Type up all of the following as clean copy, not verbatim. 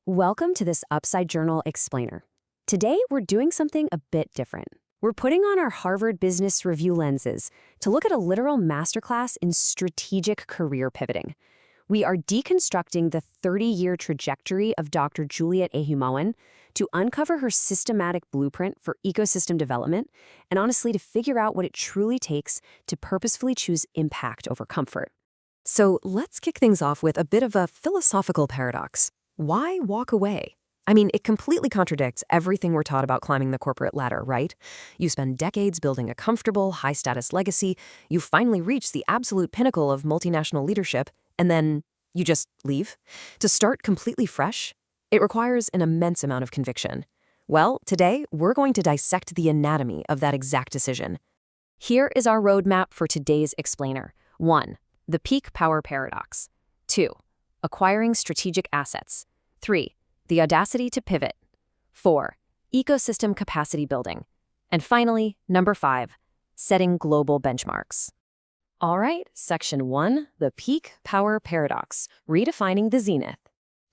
Welcome to this Upside Journal Explainer. Today, we're doing something a bit different. We're putting on our Harvard Business Review lenses to look at a literal masterclass in strategic career pivoting. We are deconstructing the 30-year trajectory of Dr. Juliet Ehimuan to uncover her systematic blueprint for ecosystem development and honestly to figure out what it truly takes to purposefully choose impact over comfort. So let's kick things off with a bit of a philosophical paradox. Why walk away? I mean, it completely contradicts everything we're taught about climbing the corporate ladder, right? You spend decades building a comfortable, high-status legacy, you finally reach the absolute pinnacle of multinational leadership, and then you just leave? To start completely fresh? It requires an immense amount of conviction. Well, today, we're going to dissect the anatomy of that exact decision. Here is our roadmap for today's explainer. 1. The peak power paradox. 2. Acquiring strategic assets. 3. The audacity to pivot. 4. Ecosystem capacity building. And finally, number 5. Setting global benchmarks. All right, section 1, the peak power paradox, redefining the zenith.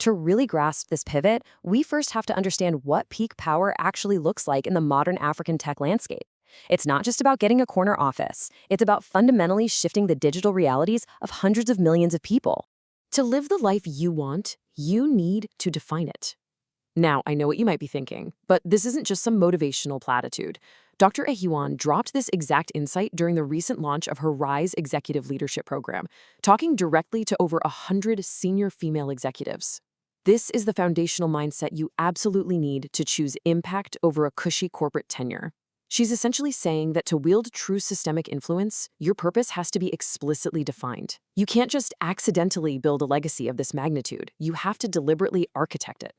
To really grasp this pivot, we first have to understand what peak power actually looks like in the modern African tech landscape. It's not just about getting a corner office. It's about fundamentally shifting the digital realities of hundreds of millions of people. To live the life you want, you need to define it. Now, I know what you might be thinking, but this isn't just some motivational platitude. Dr. Ehimuan dropped this exact insight during the recent launch of her Rise Executive Leadership Program, talking directly to over 100 senior female executives. This is the foundational mindset you absolutely need to choose impact over a cushy corporate tenure. She's essentially saying that to wield true systemic influence, your purpose has to be explicitly defined. You can't just accidentally build a legacy of this magnitude. You have to deliberately architect it.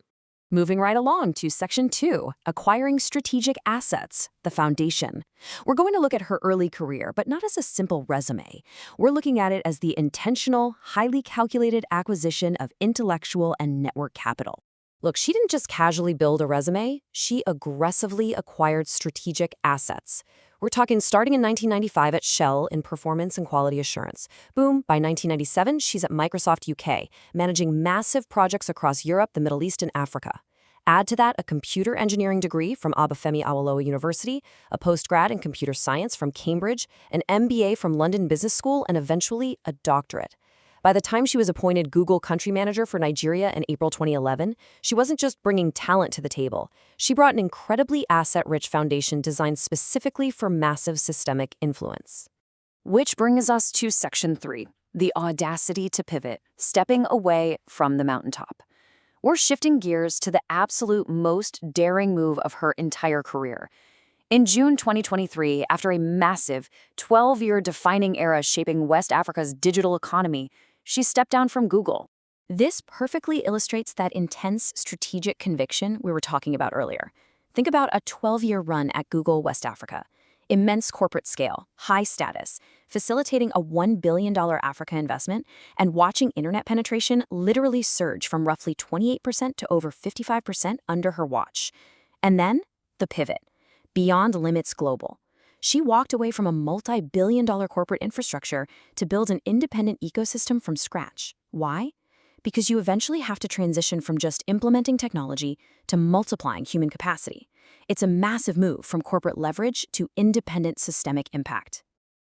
Moving right along to section 2, acquiring strategic assets, the foundation. We're going to look at her early career, but not as a simple resume. We're looking at it as the intentional, highly calculated acquisition of intellectual and network capital. Look, she didn't just casually build a resume, she aggressively acquired strategic assets. We're talking starting in 1995 at Shell in performance and quality assurance. Boom, by 1997, she's at Microsoft UK, managing massive projects across Europe, the Middle East, and Africa. Add to that a computer engineering degree from Obafemi Awolowo University, a postgrad in computer science from Cambridge, an MBA from London Business School, and eventually a doctorate. By the time she was appointed Google country manager for Nigeria in April 2011, she wasn't just bringing talent to the table. She brought an incredibly asset-rich foundation designed specifically for massive systemic influence. Which brings us to section 3, the audacity to pivot, stepping away from the mountaintop. We're shifting gears to the absolute most daring move of her entire career. In June 2023, after a massive 12-year defining era shaping West Africa's digital economy, she stepped down from Google. This perfectly illustrates that intense strategic conviction we were talking about earlier. Think about a 12-year run at Google West Africa. Immense corporate scale, high status, facilitating a $1 billion Africa investment, and watching internet penetration literally surge from roughly 28% to over 55% under her watch. And then, the pivot. Beyond Limits Global. She walked away from a multi-billion-dollar corporate infrastructure to build an independent ecosystem from scratch. Why? Because you eventually have to transition from just implementing technology to multiplying human capacity. It's a massive move from corporate leverage to independent systemic impact.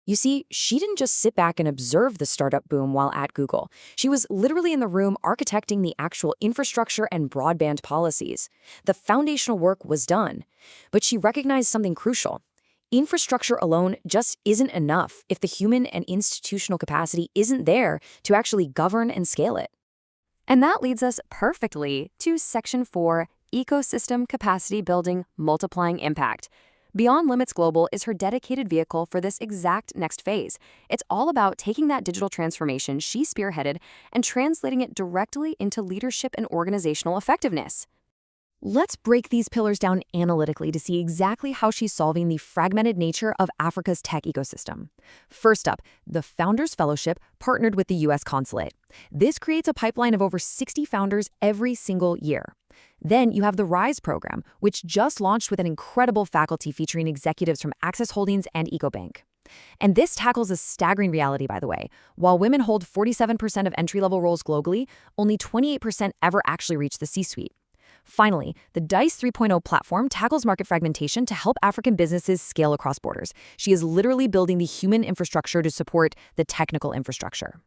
You see, she didn't just sit back and observe the startup boom while at Google. She was literally in the room architecting the actual infrastructure and broadband policies. The foundational work was done, but she recognized something crucial. Infrastructure alone just isn't enough if the human and institutional capacity isn't there to actually govern and scale it. And that leads us perfectly to section 4, ecosystem capacity building, multiplying impact. Beyond Limits Global is her dedicated vehicle for this exact next phase. It's all about taking that digital transformation she spearheaded and translating it directly into leadership and organizational effectiveness. Let's break these pillars down analytically to see exactly how she's solving the fragmented nature of Africa's tech ecosystem. First up, the Founders Fellowship partnered with the U.S. Consulate. This creates a pipeline of over 60 founders every single year. Then you have the RISE program, which just launched with an incredible faculty featuring executives from Access Holdings and EcoBank. And this tackles a staggering reality, by the way. While women hold 47% of entry-level roles globally, only 28% ever actually reach the C-suite. Finally, the DICE 3.0 platform tackles market fragmentation to help African businesses scale across borders. She is literally building the human infrastructure to support the technical infrastructure.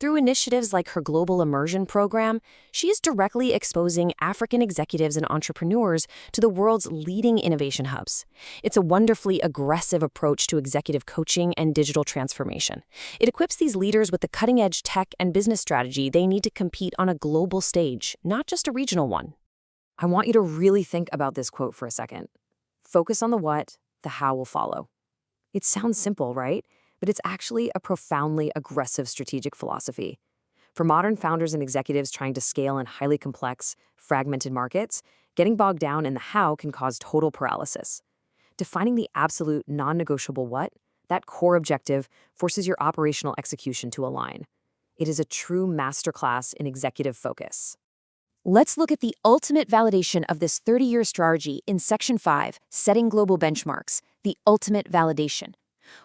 Through initiatives like her Global Immersion program, she is directly exposing African executives and entrepreneurs to the world's leading innovation hubs. It's a wonderfully aggressive approach to executive coaching and digital transformation. It equips these leaders with the cutting-edge tech and business strategy they need to compete on a global stage, not just a regional one. I want you to really think about this quote for a second. Focus on the what, the how will follow. It sounds simple, right? But it's actually a profoundly aggressive strategic philosophy. For modern founders and executives trying to scale in highly complex, fragmented markets, getting bogged down in the how can cause total paralysis. Defining the absolute non-negotiable what, that core objective, forces your operational execution to align. It is a true masterclass in executive focus. Let's look at the ultimate validation of this 30-year strategy in Section 5, Setting Global Benchmarks, the ultimate validation.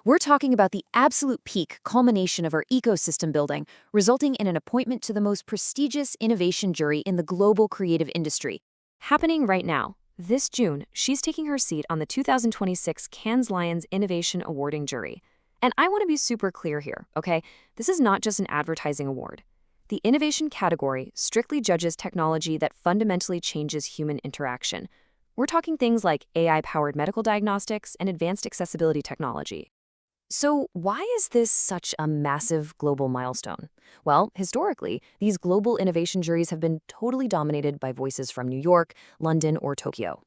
We're talking about the absolute peak culmination of our ecosystem building, resulting in an appointment to the most prestigious innovation jury in the global creative industry. Happening right now, this June, she's taking her seat on the 2026 Cannes Lions Innovation Awarding Jury. And I want to be super clear here, okay? This is not just an advertising award. The innovation category strictly judges technology that fundamentally changes human interaction. We're talking things like AI-powered medical diagnostics and advanced accessibility technology. So why is this such a massive global milestone? Well, historically, these global innovation juries have been totally dominated by voices from New York, London, or Tokyo.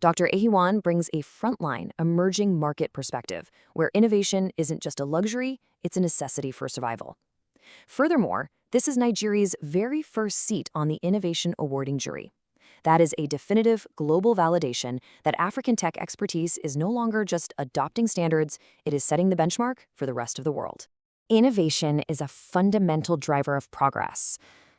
Dr. Ehimuan brings a frontline, emerging market perspective, where innovation isn't just a luxury, it's a necessity for survival. Furthermore, this is Nigeria's very first seat on the Innovation Awarding Jury. That is a definitive global validation that African tech expertise is no longer just adopting standards, it is setting the benchmark for the rest of the world. Innovation is a fundamental driver of progress.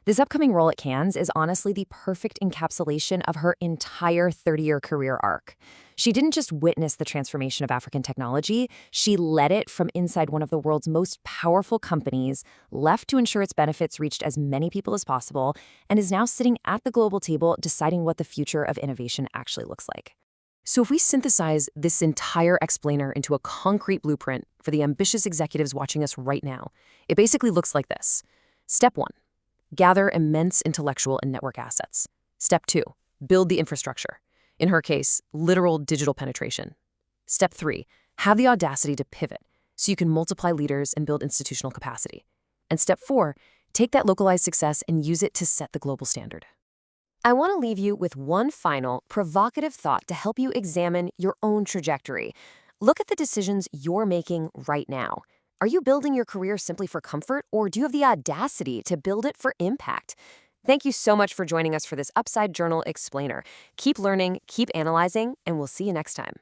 This upcoming role at Cannes is honestly the perfect encapsulation of her entire 30-year career arc. She didn't just witness the transformation of African technology, she led it from inside one of the world's most powerful companies, left to ensure its benefits reached as many people as possible, and is now sitting at the global table deciding what the future of innovation actually looks like. So if we synthesize this entire explainer into a concrete blueprint for the ambitious executives watching us right now, it basically looks like this. Step 1. Gather immense intellectual and network assets. Step 2. Build the infrastructure. In her case, literal digital penetration. Step 3. Have the audacity to pivot so you can multiply leaders and build institutional capacity. And Step 4. Take that localized success and use it to set the global standard. I want to leave you with one final, provocative thought to help you examine your own trajectory. Look at the decisions you're making right now. Are you building your career simply for comfort, or do you have the audacity to build it for impact? Thank you so much for joining us for this Upside Journal Explainer. Keep learning, keep analyzing, and we'll see you next time.